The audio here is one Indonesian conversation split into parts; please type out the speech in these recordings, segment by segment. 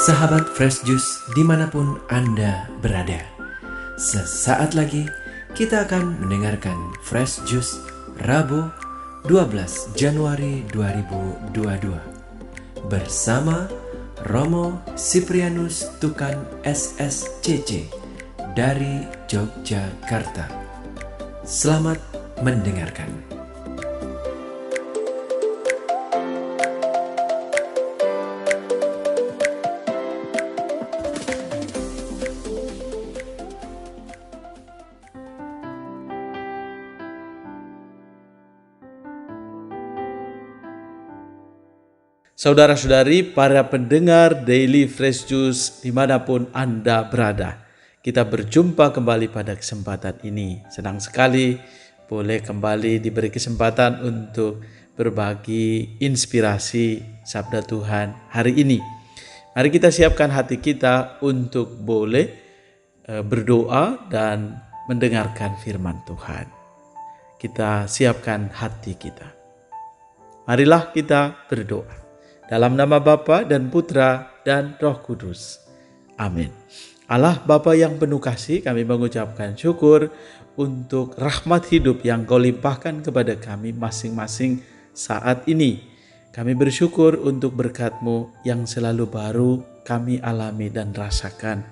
Sahabat Fresh Juice dimanapun Anda berada, sesaat lagi kita akan mendengarkan Fresh Juice Rabu 12 Januari 2022 bersama Romo Siprianus Tukan SSCC dari Yogyakarta. Selamat mendengarkan. Saudara-saudari, para pendengar Daily Fresh Juice dimanapun Anda berada, kita berjumpa kembali pada kesempatan ini. Senang sekali boleh kembali diberi kesempatan untuk berbagi inspirasi Sabda Tuhan hari ini. Mari kita siapkan hati kita untuk boleh berdoa dan mendengarkan firman Tuhan. Kita siapkan hati kita. Marilah kita berdoa. Dalam nama Bapa dan Putra dan Roh Kudus. Amin. Allah Bapa yang penuh kasih, kami mengucapkan syukur untuk rahmat hidup yang Kau limpahkan kepada kami masing-masing saat ini. Kami bersyukur untuk berkat-Mu yang selalu baru kami alami dan rasakan.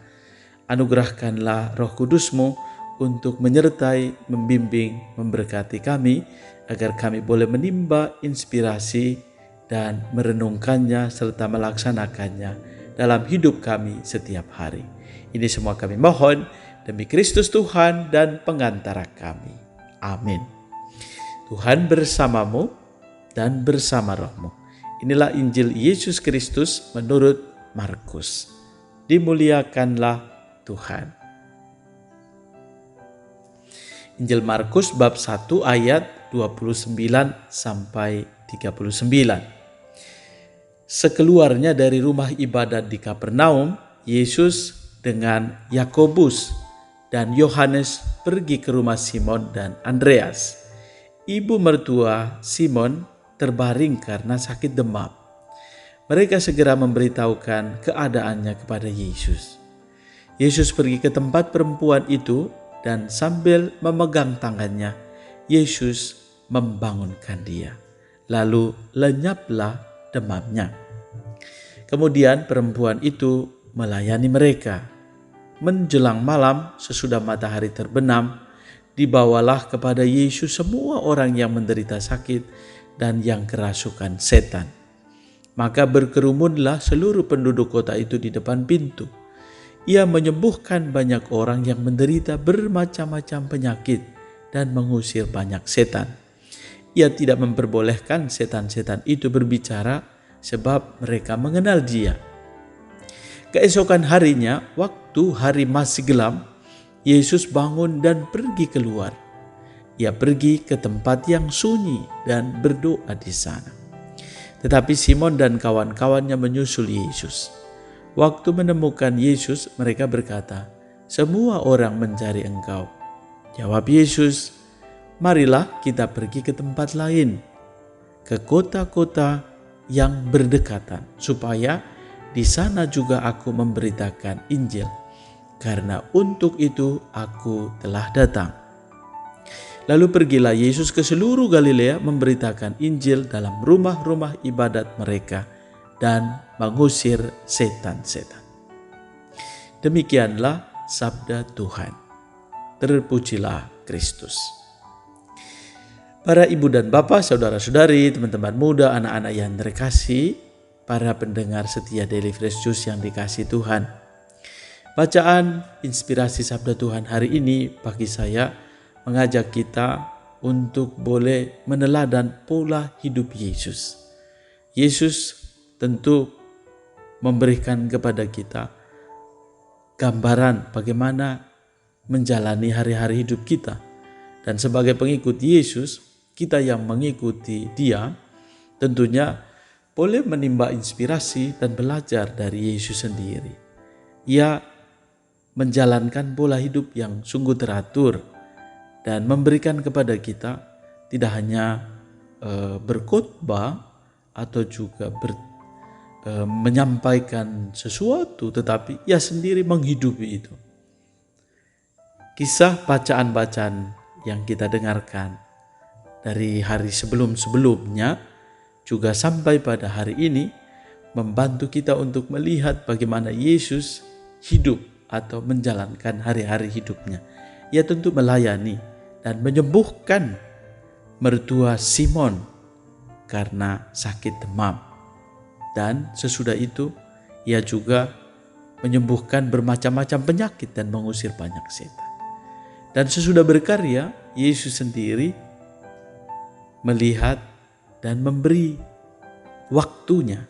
Anugerahkanlah Roh Kudus-Mu untuk menyertai, membimbing, memberkati kami, agar kami boleh menimba inspirasi dan merenungkannya serta melaksanakannya dalam hidup kami setiap hari. Ini semua kami mohon demi Kristus Tuhan dan pengantara kami. Amin. Tuhan bersamamu dan bersama rohmu. Inilah Injil Yesus Kristus menurut Markus. Dimuliakanlah Tuhan. Injil Markus bab 1 ayat 29 sampai 39. Sekeluarnya dari rumah ibadat di Kapernaum, Yesus dengan Yakobus dan Yohanes pergi ke rumah Simon dan Andreas. Ibu mertua Simon terbaring karena sakit demam. Mereka segera memberitahukan keadaannya kepada Yesus. Yesus pergi ke tempat perempuan itu dan sambil memegang tangannya, Yesus membangunkan dia. Lalu lenyaplah demamnya. Kemudian perempuan itu melayani mereka. Menjelang malam, sesudah matahari terbenam, dibawalah kepada Yesus semua orang yang menderita sakit dan yang kerasukan setan. Maka berkerumunlah seluruh penduduk kota itu di depan pintu. Ia menyembuhkan banyak orang yang menderita bermacam-macam penyakit dan mengusir banyak setan. Ia tidak memperbolehkan setan-setan itu berbicara sebab mereka mengenal Dia. Keesokan harinya, waktu hari masih gelap, Yesus bangun dan pergi keluar. Ia pergi ke tempat yang sunyi dan berdoa di sana. Tetapi Simon dan kawan-kawannya menyusul Yesus. Waktu menemukan Yesus, mereka berkata, "Semua orang mencari Engkau." Jawab Yesus, "Marilah kita pergi ke tempat lain, ke kota-kota yang berdekatan, supaya di sana juga aku memberitakan Injil, karena untuk itu aku telah datang." Lalu pergilah Yesus ke seluruh Galilea memberitakan Injil dalam rumah-rumah ibadat mereka dan mengusir setan-setan. Demikianlah sabda Tuhan. Terpujilah Kristus. Para ibu dan bapak, saudara-saudari, teman-teman muda, anak-anak yang terkasih, para pendengar setia Daily Fresh Juice yang dikasihi Tuhan. Bacaan inspirasi sabda Tuhan hari ini bagi saya mengajak kita untuk boleh meneladan pola hidup Yesus. Yesus tentu memberikan kepada kita gambaran bagaimana menjalani hari-hari hidup kita. Dan sebagai pengikut Yesus, kita yang mengikuti Dia tentunya boleh menimba inspirasi dan belajar dari Yesus sendiri. Ia menjalankan pola hidup yang sungguh teratur dan memberikan kepada kita tidak hanya berkhotbah atau juga menyampaikan sesuatu, tetapi ia sendiri menghidupi itu. Kisah bacaan-bacaan yang kita dengarkan dari hari sebelum-sebelumnya juga sampai pada hari ini membantu kita untuk melihat bagaimana Yesus hidup atau menjalankan hari-hari hidupnya. Ia tentu melayani dan menyembuhkan mertua Simon karena sakit demam. Dan sesudah itu ia juga menyembuhkan bermacam-macam penyakit dan mengusir banyak setan. Dan sesudah berkarya, Yesus sendiri melihat dan memberi waktunya.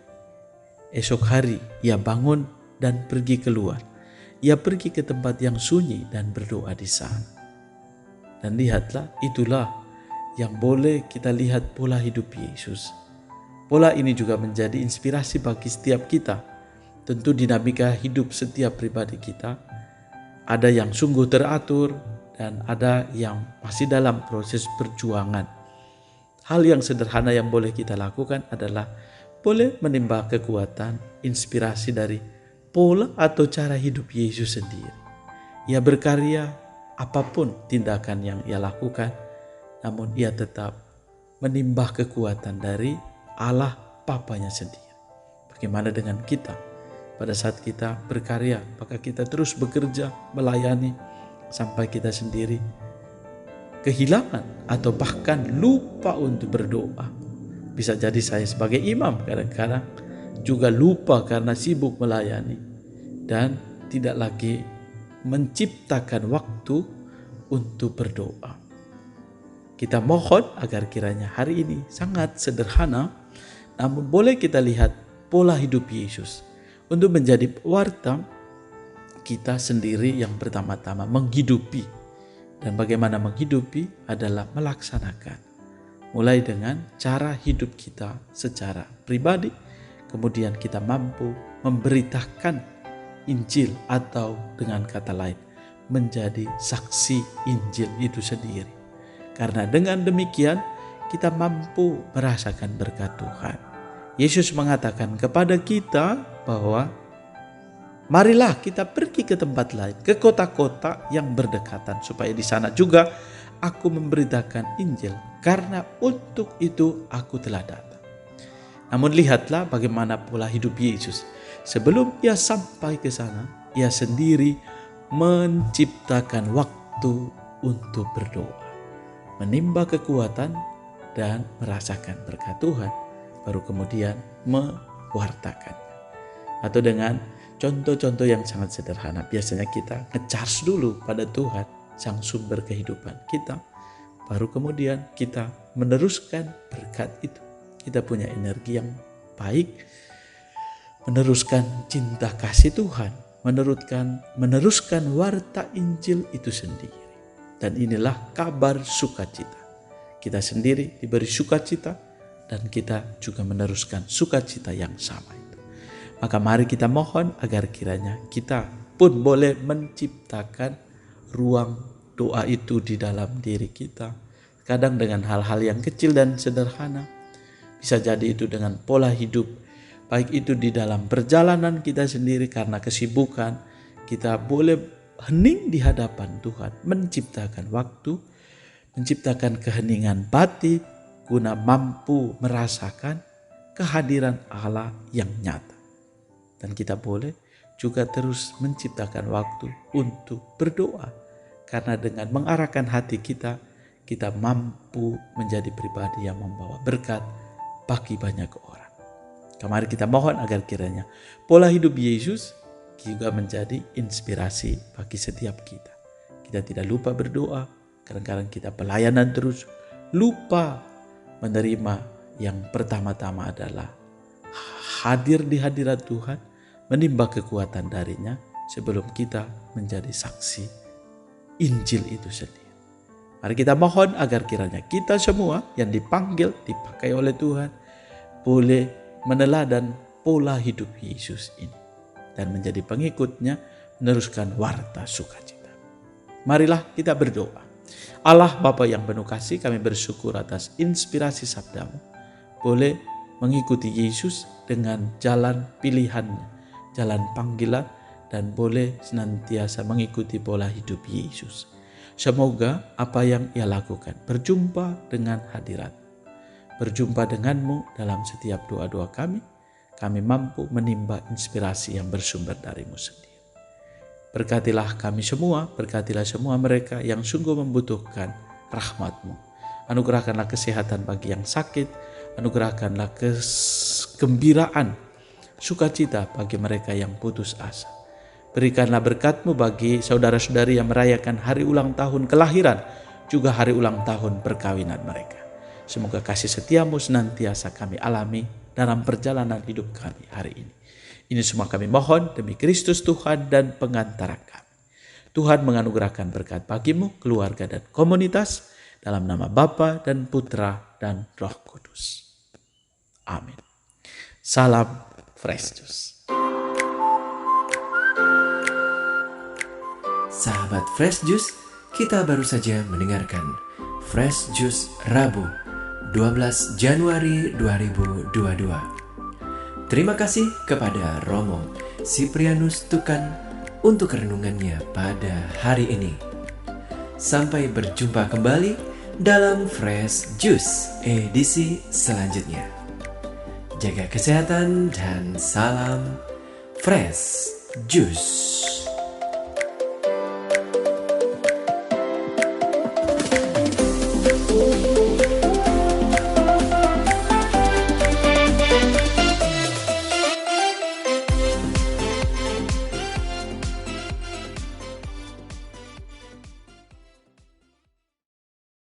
Esok hari ia bangun dan pergi keluar. Ia pergi ke tempat yang sunyi dan berdoa di sana. Dan lihatlah, itulah yang boleh kita lihat pola hidup Yesus. Pola ini juga menjadi inspirasi bagi setiap kita. Tentu dinamika hidup setiap pribadi kita ada yang sungguh teratur dan ada yang masih dalam proses perjuangan. Hal yang sederhana yang boleh kita lakukan adalah boleh menimba kekuatan, inspirasi dari pola atau cara hidup Yesus sendiri. Ia berkarya apapun tindakan yang ia lakukan, namun ia tetap menimba kekuatan dari Allah Bapanya sendiri. Bagaimana dengan kita? Pada saat kita berkarya, maka kita terus bekerja, melayani, sampai kita sendiri kehilangan atau bahkan lupa untuk berdoa. Bisa jadi saya sebagai imam kadang-kadang juga lupa karena sibuk melayani dan tidak lagi menciptakan waktu untuk berdoa. Kita mohon agar kiranya hari ini sangat sederhana, namun boleh kita lihat pola hidup Yesus untuk menjadi pewarta kita sendiri yang pertama-tama menghidupi. Dan bagaimana menghidupi adalah melaksanakan. Mulai dengan cara hidup kita secara pribadi, kemudian kita mampu memberitakan Injil atau dengan kata lain menjadi saksi Injil itu sendiri. Karena dengan demikian kita mampu merasakan berkat Tuhan. Yesus mengatakan kepada kita bahwa marilah kita pergi ke tempat lain, ke kota-kota yang berdekatan, supaya di sana juga aku memberitakan Injil, karena untuk itu aku telah datang. Namun lihatlah bagaimana pola hidup Yesus. Sebelum ia sampai ke sana, ia sendiri menciptakan waktu untuk berdoa, menimba kekuatan dan merasakan berkat Tuhan, baru kemudian mewartakan. Atau dengan contoh-contoh yang sangat sederhana, biasanya kita nge-charge dulu pada Tuhan, sang sumber kehidupan kita, baru kemudian kita meneruskan berkat itu. Kita punya energi yang baik, meneruskan cinta kasih Tuhan, meneruskan warta Injil itu sendiri. Dan inilah kabar sukacita. Kita sendiri diberi sukacita dan kita juga meneruskan sukacita yang sama itu. Maka mari kita mohon agar kiranya kita pun boleh menciptakan ruang doa itu di dalam diri kita. Kadang dengan hal-hal yang kecil dan sederhana. Bisa jadi itu dengan pola hidup. Baik itu di dalam perjalanan kita sendiri karena kesibukan. Kita boleh hening di hadapan Tuhan. Menciptakan waktu. Menciptakan keheningan batin. Guna mampu merasakan kehadiran Allah yang nyata. Dan kita boleh juga terus menciptakan waktu untuk berdoa. Karena dengan mengarahkan hati kita, kita mampu menjadi pribadi yang membawa berkat bagi banyak orang. Mari kita mohon agar kiranya pola hidup Yesus juga menjadi inspirasi bagi setiap kita. Kita tidak lupa berdoa, kadang-kadang kita pelayanan terus, lupa menerima yang pertama-tama adalah hadir di hadirat Tuhan, menimba kekuatan darinya sebelum kita menjadi saksi Injil itu sendiri. Mari kita mohon agar kiranya kita semua yang dipanggil, dipakai oleh Tuhan, boleh meneladan pola hidup Yesus ini. Dan menjadi pengikutnya, meneruskan warta sukacita. Marilah kita berdoa. Allah Bapa yang penuh kasih, kami bersyukur atas inspirasi sabdamu. Boleh mengikuti Yesus dengan jalan pilihannya, jalan panggilan, dan boleh senantiasa mengikuti pola hidup Yesus. Semoga apa yang ia lakukan berjumpa dengan hadirat, berjumpa denganmu dalam setiap doa-doa kami mampu menimba inspirasi yang bersumber darimu sendiri. Berkatilah kami semua, berkatilah semua mereka yang sungguh membutuhkan rahmat-Mu. Anugerahkanlah kesehatan bagi yang sakit, anugerahkanlah kegembiraan, sukacita bagi mereka yang putus asa. Berikanlah berkat-Mu bagi saudara-saudari yang merayakan hari ulang tahun kelahiran, juga hari ulang tahun perkawinan mereka. Semoga kasih setia-Mu senantiasa kami alami dalam perjalanan hidup kami hari ini. Ini semua kami mohon demi Kristus Tuhan dan pengantara kami. Tuhan menganugerahkan berkat bagimu, keluarga dan komunitas, dalam nama Bapa dan Putra dan Roh Kudus. Amin. Salam Fresh Juice. Sahabat Fresh Juice, kita baru saja mendengarkan Fresh Juice Rabu 12 Januari 2022. Terima kasih kepada Romo Siprianus Tukan untuk renungannya pada hari ini. Sampai berjumpa kembali dalam Fresh Juice edisi selanjutnya. Jaga kesehatan dan salam Fresh Juice.